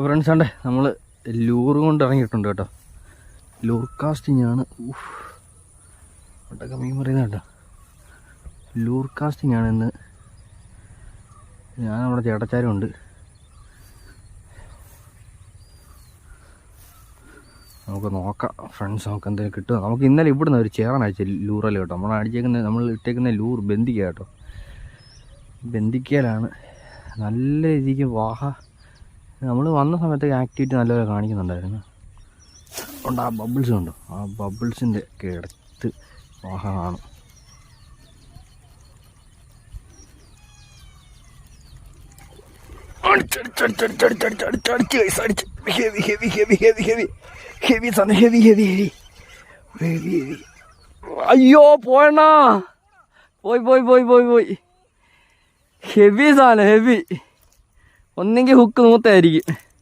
Friends ആണ്ടേ നമ്മൾ ലൂറ് കൊണ്ട് ഇറങ്ങിയിട്ടുണ്ട് കേട്ടോ. ലൂർ കാസ്റ്റിംഗ് ആണ്. ഒട്ടൊക്കെ മീൻ പറയുന്നത് കേട്ടോ. ലൂർ കാസ്റ്റിംഗ് ആണ് ഇന്ന്. ഞാൻ നമ്മുടെ ചേട്ടച്ചാരും ഉണ്ട്. നമുക്ക് നോക്കാം ഫ്രണ്ട്സ്, നമുക്ക് എന്തെങ്കിലും കിട്ടുക. നമുക്ക് ഇന്നലെ ഇവിടുന്ന് ഒരു ചേറാൻ അയച്ച ലൂറല്ലേ കേട്ടോ. നമ്മൾ ഇട്ടേക്കുന്ന ലൂർ ബന്ധിക്ക കേട്ടോ. ബന്ധിക്കലാണ് നല്ല രീതിക്ക് വാഹ. നമ്മൾ വന്ന സമയത്ത് ആക്ടിവിറ്റി നല്ലപോലെ കാണിക്കുന്നുണ്ടായിരുന്നു. ഉണ്ട് ആ ബബിൾസ് ഉണ്ടോ, ആ ബബിൾസിൻ്റെ ഒക്കെ എടുത്ത് വാഹ കാണും. അയ്യോ പോയണ്ണ, പോയി ഹെവി സാധനം, ഹെവി. ഒന്നെങ്കിൽ ഹുക്ക് നൂത്തായിരിക്കും.